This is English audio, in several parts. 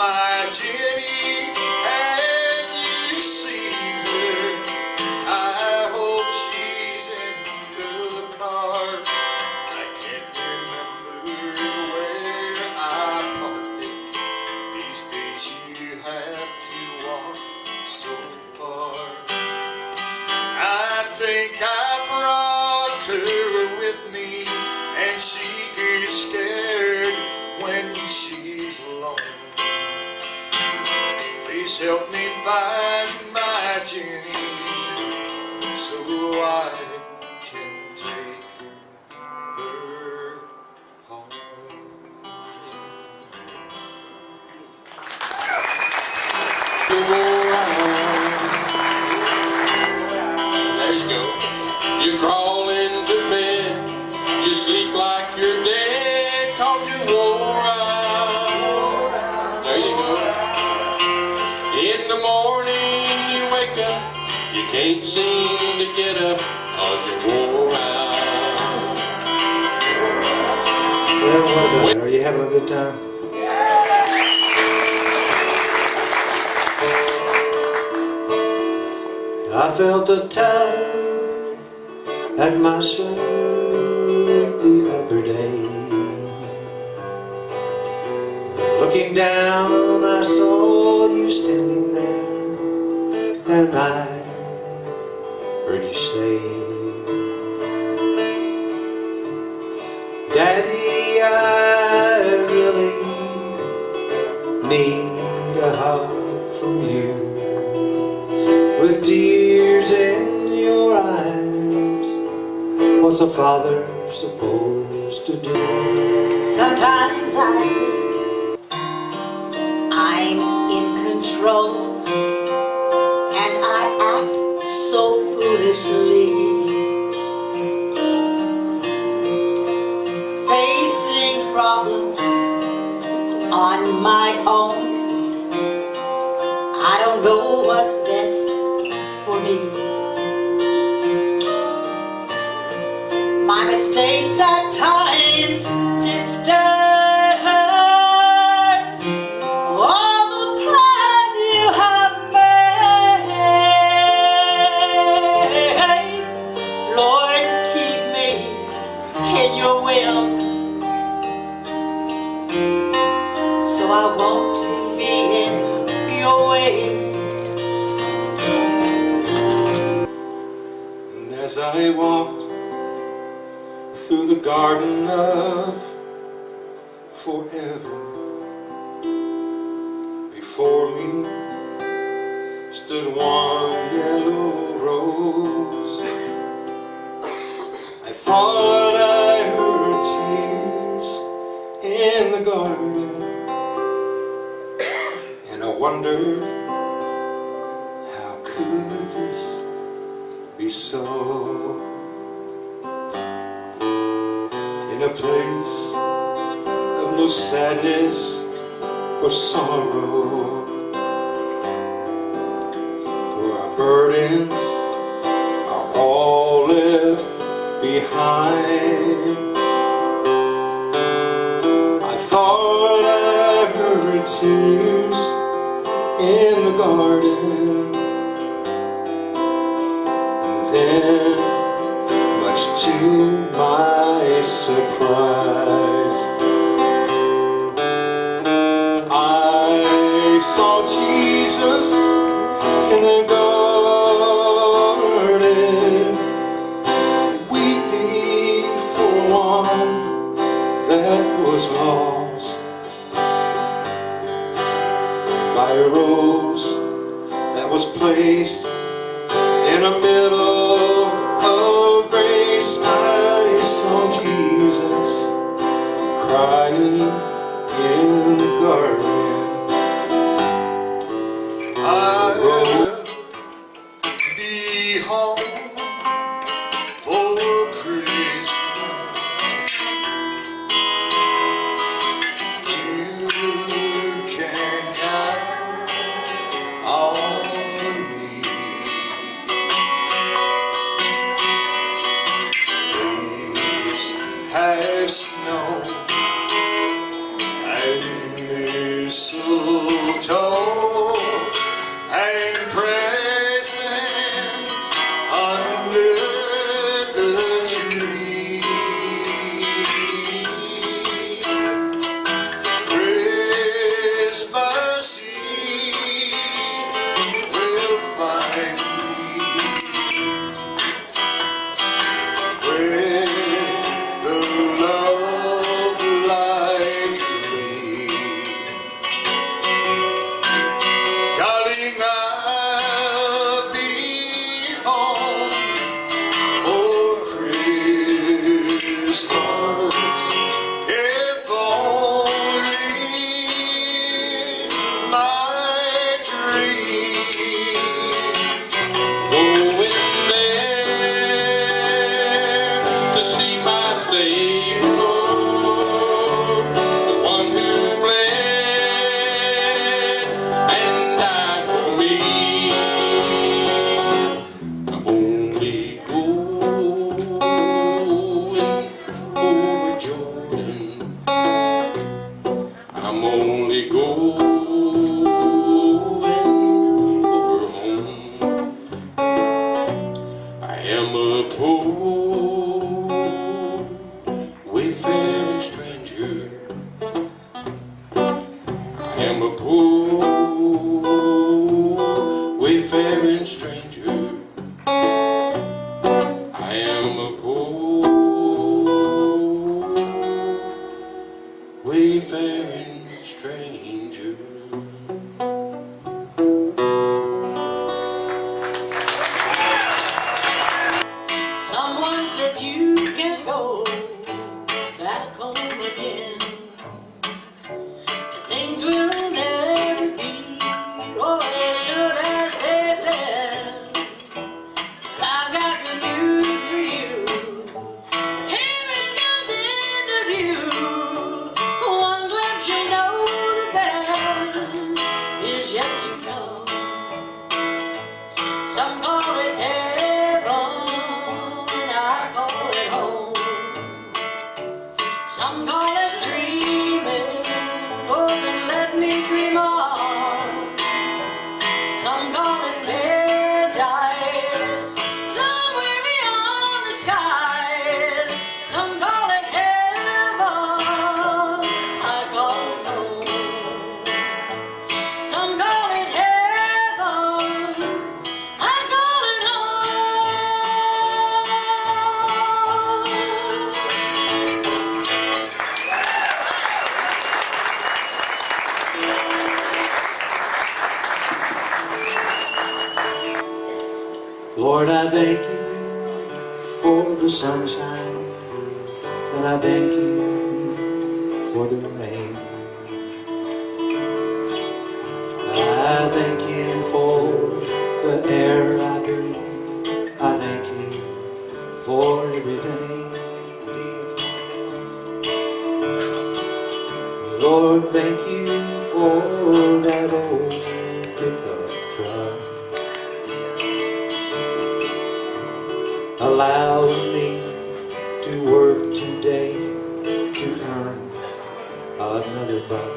my Jenny, and you see her. I hope she's in the car. I can't remember where I parked it. These days you have to walk so far. I think I brought her with me, and she gets scared when she's alone. Please help me find my Jenny so I can take her home. There you go. You crawl into bed, you sleep like you're dead, 'cause you wore out. There you go. In the morning you wake up, you can't seem to get up, 'cause you wore out. Well, what about it? Are you having a good time? I felt a tug at my shirt the other day. Looking down, I saw you standing there, and I heard you say, Daddy, I really need a hug from you. With tears in your eyes, what's a father supposed to do? Sometimes I'm in control, and I act so foolishly, facing problems on my own. I don't know what's best for me. My mistakes at times disturb all the plans you have made. Lord, keep me in your will, so I won't be in your way. As I walked through the garden of forever, before me stood one yellow rose. I thought I heard tears in the garden, and I wondered, how could this be so? In a place of no sadness or sorrow, where our burdens are all left behind. I thought I heard tears in the garden, then, much to my surprise, I saw Jesus in the garden, weeping for one that was lost, by a rose that was placed in the middle of grace. I saw Jesus crying in the garden. I'll be home for Christmas. You can count on me. Please have snow and mistletoe. poor wayfaring stranger. I am a poor wayfaring stranger. Someone said you can't go back home again. Things will never be as good as they've been. But I've got good news for you. Heaven comes into view. One glimpse you know the best is yet to come. Some call it heaven, I call it home. Some call it dreaming. Oh, then let me dream on. Some call it paradise, somewhere beyond the skies. Some call it heaven, I call it home. Some call it heaven, I call it Lord, I thank you for the sunshine, and I thank you for the rain. I thank you for the air I breathe. I thank you for everything. Lord, thank you for that old pickup truck, allowing me to work today to earn another buck.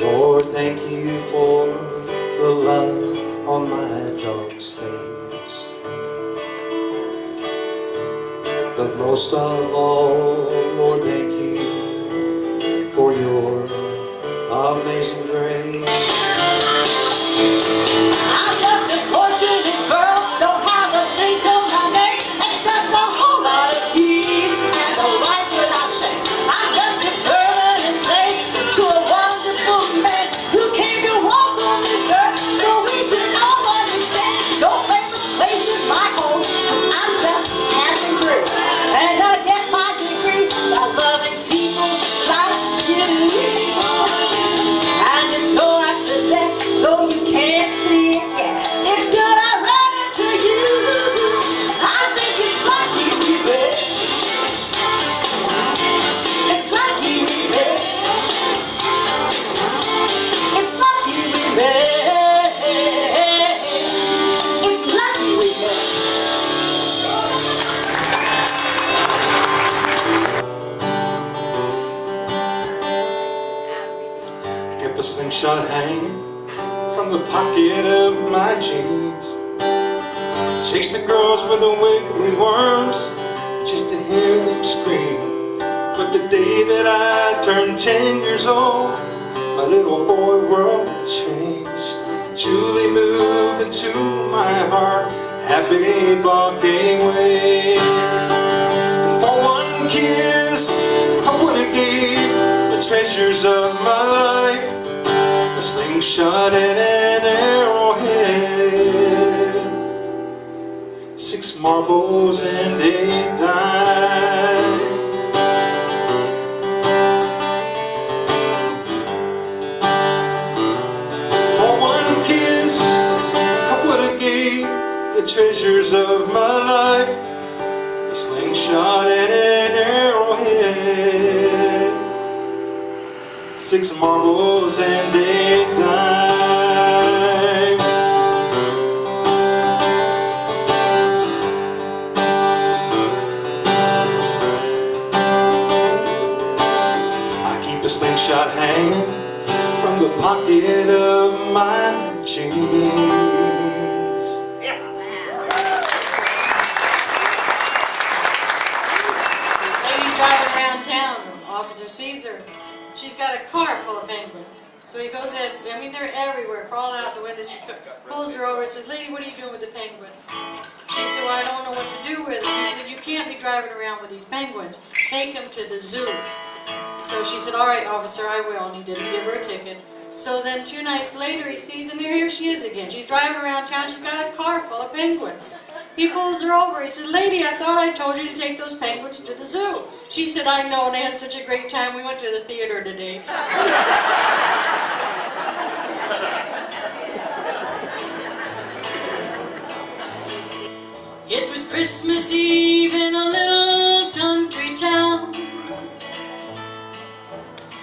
Lord, thank you for the love on my dog's face. But most of all, Lord, thank you for your amazing grace. I'm just a fortunate girl, don't have a thing to my name except a whole lot of peace and a life without shame. I'm just a servant and slave to a wonderful man who came to walk on this earth so we can all understand. Your favorite place is my home, 'cause I'm just passing through, and I get my degree by loving people like you. And it's no accident, though you can't see it yet. It's good I ran into you. I think it's lucky we met. It's lucky we met. It's lucky we met. It's lucky we met. Kept a slingshot hanging from the pocket of my jeans. Chased the girls with the wiggly worms just to hear them scream. But the day that I turned 10 years old, my little boy world changed. Julie moved into my heart, half a block away. And for one kiss, I would have gave the treasures of my life, a slingshot and an arrowhead, 6 marbles and a dime. For one kiss, I would have gave the treasures of my life, a slingshot and an arrowhead, 6 marbles and a dime. I keep a slingshot hanging from the pocket of my jeans. Ladies driving around town officer sees her. She's got a car full of penguins. So he goes in, I mean, they're everywhere, crawling out the window. She pulls her over and says, "Lady, what are you doing with the penguins?" She said, "Well, I don't know what to do with them." He said, "You can't be driving around with these penguins. Take them to the zoo." So she said, "All right, officer, I will." And he didn't give her a ticket. So then 2 nights later, he sees, and here she is again. She's driving around town. She's got a car full of penguins. He pulls her over. He says, "Lady, I thought I told you to take those penguins to the zoo." She said, "I know, and they had such a great time. We went to the theater today." It was Christmas Eve in a little country town.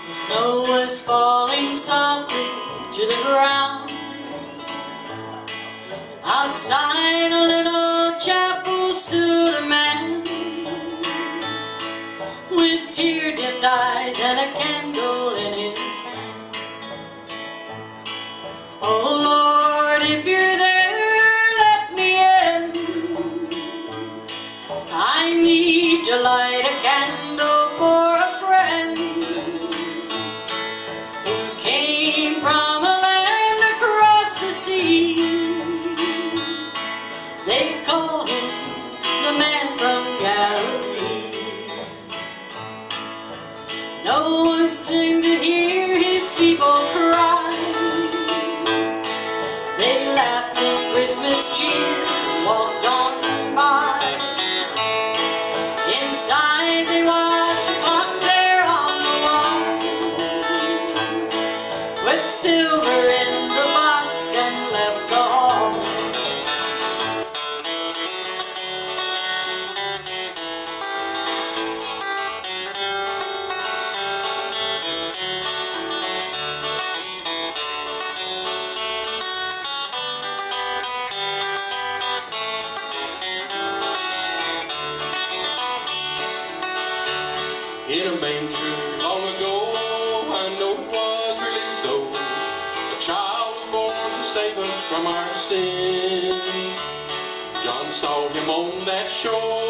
The snow was falling softly to the ground. Outside a little chapel stood a man with tear-dimmed eyes and a candle in his hand. "Oh Lord, if you're there, let me in. I need to light a candle for a friend who came from a land across the sea. They call him the man from Galilee. No one seemed to hear his people cry. They laughed in Christmas cheer, walked on by. Inside they watched the clock there on the wall, with silver in the box, and left the hall. In a manger long ago, I know it was really so. A child was born to save us from our sins. John saw him on that shore.